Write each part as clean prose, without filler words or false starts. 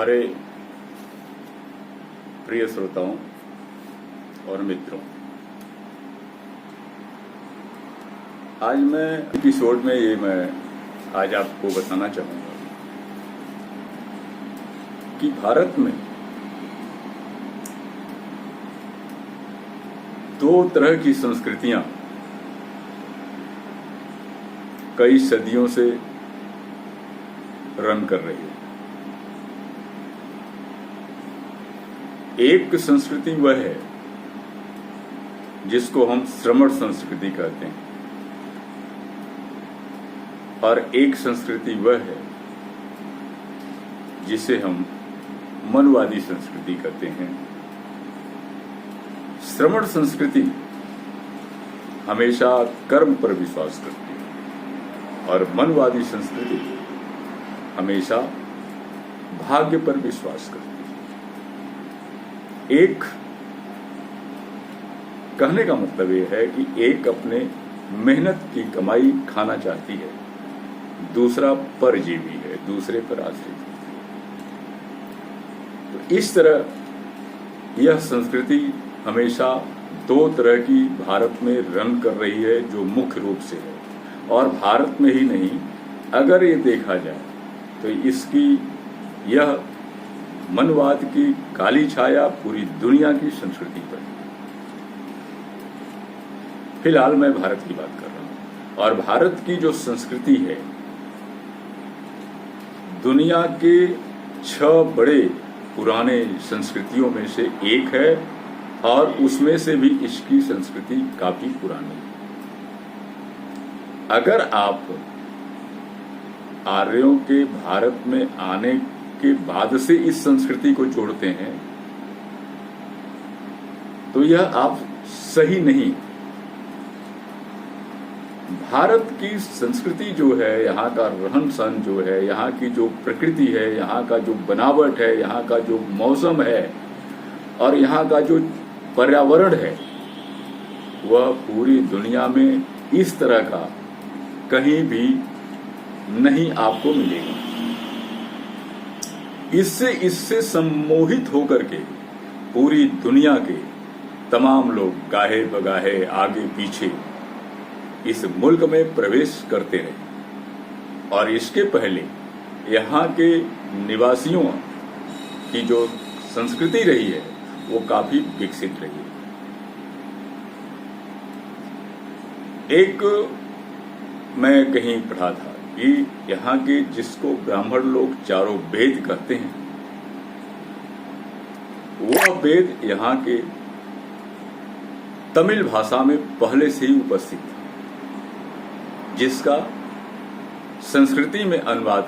हमारे प्रिय श्रोताओं और मित्रों, आज मैं एपिसोड में मैं आज आपको बताना चाहूँगा कि भारत में दो तरह की संस्कृतियां कई सदियों से रन कर रही है। एक संस्कृति वह है जिसको हम श्रमण संस्कृति कहते हैं और एक संस्कृति वह है जिसे हम मनवादी संस्कृति कहते हैं। श्रमण संस्कृति हमेशा कर्म पर विश्वास करती है और मनवादी संस्कृति हमेशा भाग्य पर विश्वास करती है। एक कहने का मतलब यह है कि एक अपने मेहनत की कमाई खाना चाहती है, दूसरा परजीवी है, दूसरे पर आश्रित है। तो इस तरह यह संस्कृति हमेशा दो तरह की भारत में रन कर रही है, जो मुख्य रूप से है। और भारत में ही नहीं, अगर ये देखा जाए तो इसकी यह मनवाद की काली छाया पूरी दुनिया की संस्कृति पर है। फिलहाल मैं भारत की बात कर रहा हूं और भारत की जो संस्कृति है, दुनिया के 6 बड़े पुराने संस्कृतियों में से एक है और उसमें से भी इसकी संस्कृति काफी पुरानी है। अगर आप आर्यों के भारत में आने के बाद से इस संस्कृति को जोड़ते हैं तो यह आप सही नहीं। भारत की संस्कृति जो है, यहाँ का रहन सहन जो है, यहाँ की जो प्रकृति है, यहाँ का जो बनावट है, यहाँ का जो मौसम है और यहाँ का जो पर्यावरण है, वह पूरी दुनिया में इस तरह का कहीं भी नहीं आपको मिलेगा। इससे सम्मोहित होकर के पूरी दुनिया के तमाम लोग गाहे बगाहे आगे पीछे इस मुल्क में प्रवेश करते रहे और इसके पहले यहाँ के निवासियों की जो संस्कृति रही है वो काफी विकसित रही है। एक मैं कहीं पढ़ा था कि यहाँ के जिसको ब्राह्मण लोग चारों वेद कहते हैं, वह वेद यहाँ के तमिल भाषा में पहले से ही उपस्थित था, जिसका संस्कृत में अनुवाद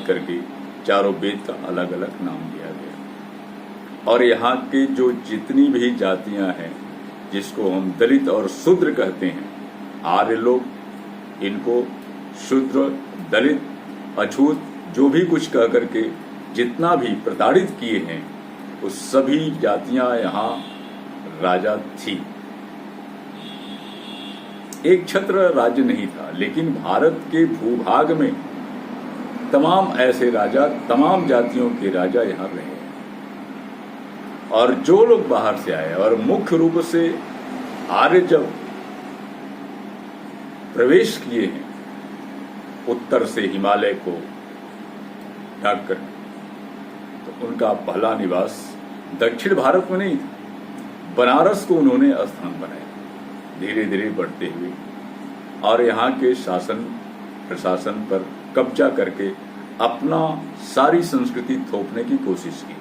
करके चारों वेद का अलग अलग नाम दिया गया। और यहाँ के जो जितनी भी जातियां हैं, जिसको हम दलित और शूद्र कहते हैं, आर्य लोग इनको शूद्र, दलित, अछूत जो भी कुछ कह करके जितना भी प्रताड़ित किए हैं, वो सभी जातियां यहाँ राजा थी। एक छत्र राज्य नहीं था, लेकिन भारत के भूभाग में तमाम ऐसे राजा, तमाम जातियों के राजा यहाँ रहे। और जो लोग बाहर से आए और मुख्य रूप से आर्य जब प्रवेश किए हैं उत्तर से हिमालय को ढक कर, तो उनका पहला निवास दक्षिण भारत में नहीं था, बनारस को उन्होंने स्थान बनाया, धीरे धीरे बढ़ते हुए और यहाँ के शासन प्रशासन पर कब्जा करके अपना सारी संस्कृति थोपने की कोशिश की।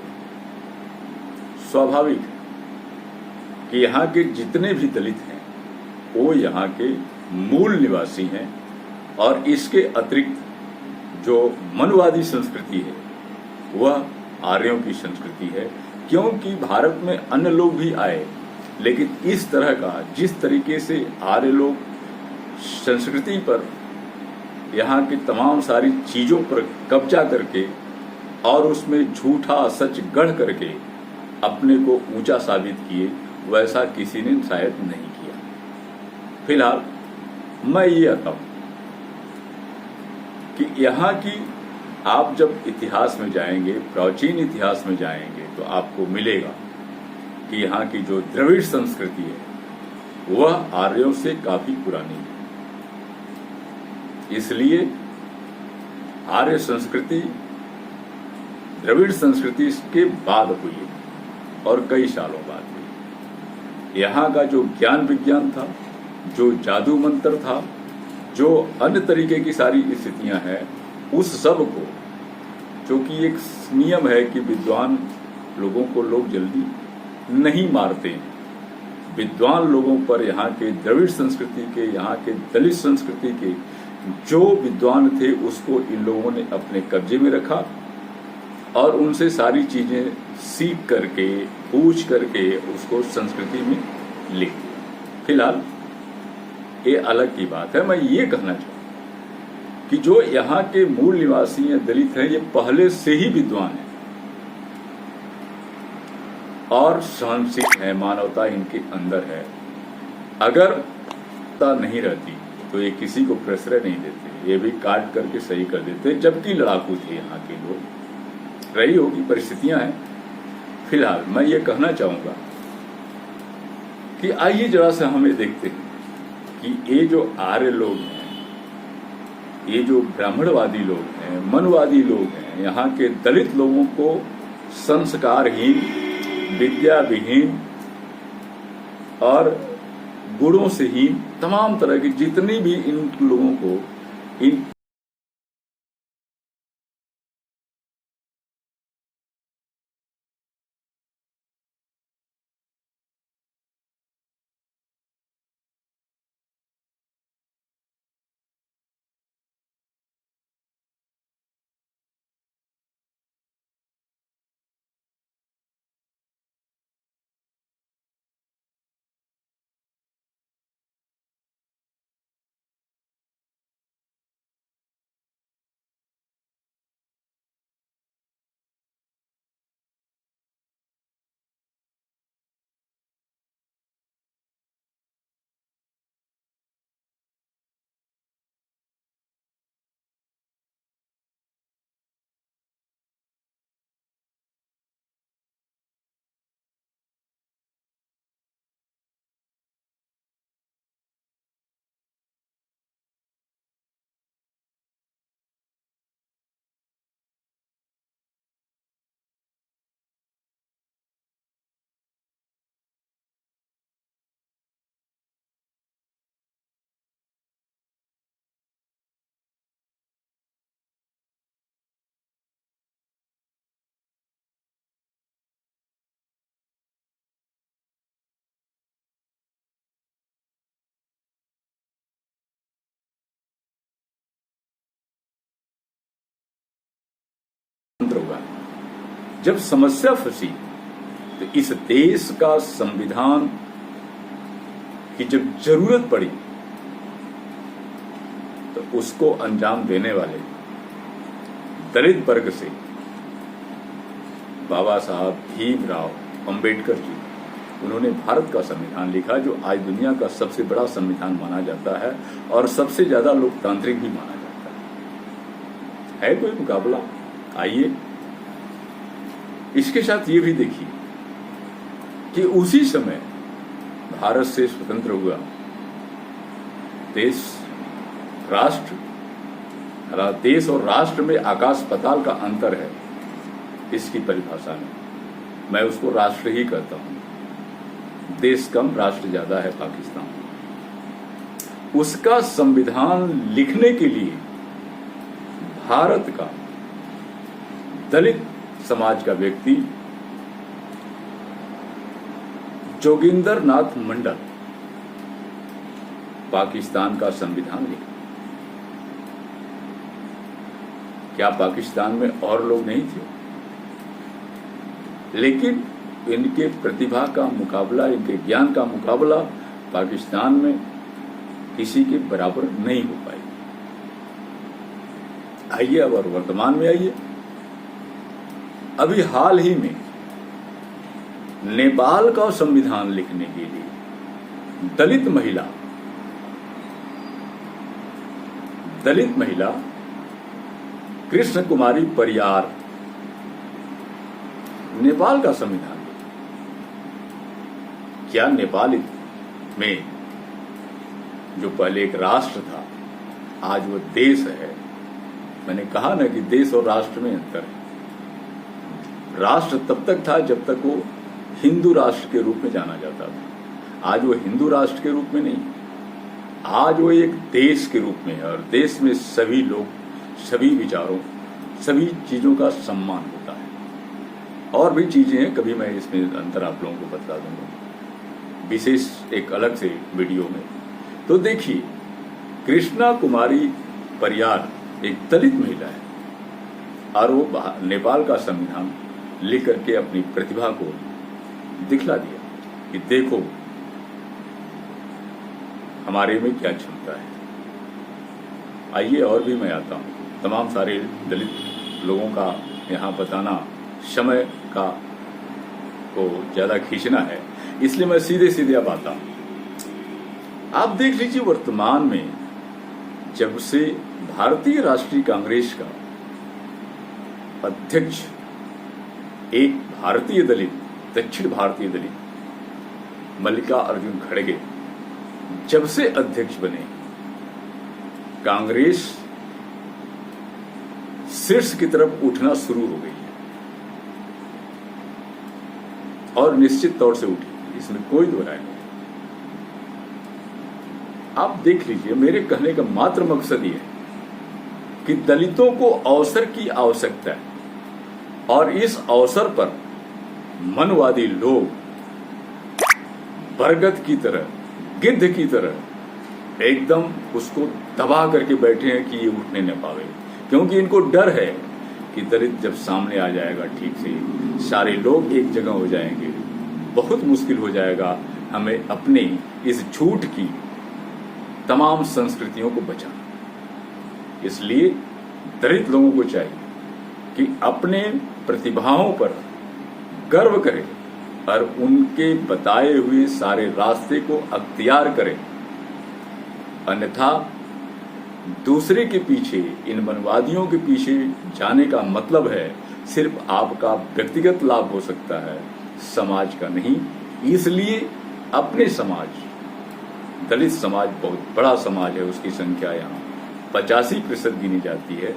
स्वाभाविक है कि यहाँ के जितने भी दलित हैं वो यहाँ के मूल निवासी हैं और इसके अतिरिक्त जो मनवादी संस्कृति है वह आर्यों की संस्कृति है। क्योंकि भारत में अन्य लोग भी आए, लेकिन इस तरह का जिस तरीके से आर्य लोग संस्कृति पर, यहाँ की तमाम सारी चीजों पर कब्जा करके और उसमें झूठा सच गढ़ करके अपने को ऊंचा साबित किए, वैसा किसी ने शायद नहीं किया। फिलहाल मैं ये आता हूं कि यहाँ की आप जब इतिहास में जाएंगे, प्राचीन इतिहास में जाएंगे, तो आपको मिलेगा कि यहाँ की जो द्रविड़ संस्कृति है वह आर्यों से काफी पुरानी है। इसलिए आर्य संस्कृति द्रविड़ संस्कृति के बाद हुई है और कई सालों बाद हुई। यहाँ का जो ज्ञान विज्ञान था, जो जादू मंत्र था, जो अन्य तरीके की सारी स्थितियां हैं, उस सब को, जो कि एक नियम है कि विद्वान लोगों को लोग जल्दी नहीं मारते हैं, विद्वान लोगों पर यहाँ के द्रविड़ संस्कृति के, यहाँ के दलित संस्कृति के जो विद्वान थे उसको इन लोगों ने अपने कब्जे में रखा और उनसे सारी चीजें सीख करके, पूछ करके उसको संस्कृति में लिख दिया। फिलहाल ये अलग की बात है। मैं ये कहना चाहूँ कि जो यहाँ के मूल निवासी हैं, दलित हैं, ये पहले से ही विद्वान हैं और सहनशील है, मानवता इनके अंदर है। अगर मानवता नहीं रहती तो ये किसी को प्रश्रय नहीं देते, ये भी काट करके सही कर देते, जबकि लड़ाकू थे यहाँ के लोग। रही होगी परिस्थितियां हैं। फिलहाल मैं ये कहना चाहूंगा कि आइए जरा सा हमें देखते हैं कि ये जो आर्य लोग हैं, ये जो ब्राह्मणवादी लोग हैं, मनवादी लोग हैं, यहाँ के दलित लोगों को संस्कारहीन, विद्या विहीन और गुणों से हीन, तमाम तरह की जितनी भी इन लोगों को इन होगा। जब समस्या फंसी तो इस देश का संविधान की जब जरूरत पड़ी तो उसको अंजाम देने वाले दलित वर्ग से बाबा साहब भीमराव अंबेडकर जी, उन्होंने भारत का संविधान लिखा, जो आज दुनिया का सबसे बड़ा संविधान माना जाता है और सबसे ज्यादा लोकतांत्रिक भी माना जाता है कोई मुकाबला? आइए इसके साथ ये भी देखिए कि उसी समय भारत से स्वतंत्र हुआ देश, देश और राष्ट्र में आकाश पाताल का अंतर है। इसकी परिभाषा में मैं उसको राष्ट्र ही कहता हूं। देश कम, राष्ट्र ज्यादा है पाकिस्तान। उसका संविधान लिखने के लिए भारत का दलित समाज का व्यक्ति जोगिंदर नाथ मंडल पाकिस्तान का संविधान लिखा। क्या पाकिस्तान में और लोग नहीं थे? लेकिन इनके प्रतिभा का मुकाबला, इनके ज्ञान का मुकाबला पाकिस्तान में किसी के बराबर नहीं हो पाई। आइए अब और वर्तमान में आइए। अभी हाल ही में नेपाल का संविधान लिखने के लिए दलित महिला कृष्ण कुमारी परियार नेपाल का संविधान। क्या नेपाल में जो पहले एक राष्ट्र था आज वो देश है? मैंने कहा ना कि देश और राष्ट्र में अंतर है। राष्ट्र तब तक था जब तक वो हिंदू राष्ट्र के रूप में जाना जाता था। आज वो हिंदू राष्ट्र के रूप में नहीं, आज वो एक देश के रूप में है और देश में सभी लोग, सभी विचारों, सभी चीजों का सम्मान होता है। और भी चीजें हैं, कभी मैं इसमें अंतर आप लोगों को बता दूंगा विशेष एक अलग से वीडियो में। तो देखिए, कृष्णा कुमारी परियार एक दलित महिला है और वो नेपाल का संविधान लिख करके अपनी प्रतिभा को दिखला दिया कि देखो हमारे में क्या क्षमता है। आइए और भी मैं आता हूं। तमाम सारे दलित लोगों का यहाँ बताना समय का को ज्यादा खींचना है, इसलिए मैं सीधे सीधे अब आता हूं। आप देख लीजिए, वर्तमान में जब से भारतीय राष्ट्रीय कांग्रेस का अध्यक्ष एक भारतीय दलित, दक्षिण भारतीय दलित मल्लिकार्जुन खड़गे जब से अध्यक्ष बने, कांग्रेस शीर्ष की तरफ उठना शुरू हो गई है और निश्चित तौर से उठी, इसमें कोई दो राय नहीं। आप देख लीजिए, मेरे कहने का मात्र मकसद ये है कि दलितों को अवसर की आवश्यकता है और इस अवसर पर मनवादी लोग बरगद की तरह, गिद्ध की तरह एकदम उसको दबा करके बैठे हैं कि ये उठने न पावे, क्योंकि इनको डर है कि दलित जब सामने आ जाएगा ठीक से, सारे लोग एक जगह हो जाएंगे, बहुत मुश्किल हो जाएगा हमें अपने इस झूठ की तमाम संस्कृतियों को बचाना। इसलिए दलित लोगों को चाहिए कि अपने प्रतिभाओं पर गर्व करें और उनके बताए हुए सारे रास्ते को अख्तियार करें। अन्यथा दूसरे के पीछे, इन मनवादियों के पीछे जाने का मतलब है सिर्फ आपका व्यक्तिगत लाभ हो सकता है, समाज का नहीं। इसलिए अपने समाज, दलित समाज बहुत बड़ा समाज है, उसकी संख्या यहाँ 85% गिनी जाती है।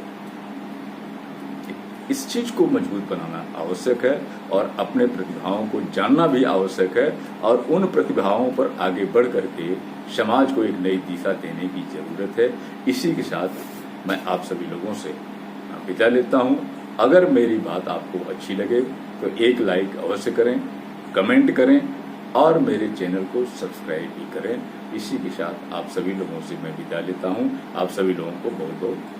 इस चीज को मजबूत बनाना आवश्यक है और अपने प्रतिभाओं को जानना भी आवश्यक है और उन प्रतिभाओं पर आगे बढ़ करके समाज को एक नई दिशा देने की जरूरत है। इसी के साथ मैं आप सभी लोगों से विदा लेता हूं। अगर मेरी बात आपको अच्छी लगे तो एक लाइक अवश्य करें, कमेंट करें और मेरे चैनल को सब्सक्राइब भी करें। इसी के साथ आप सभी लोगों से मैं विदा लेता हूं। आप सभी लोगों को बहुत बहुत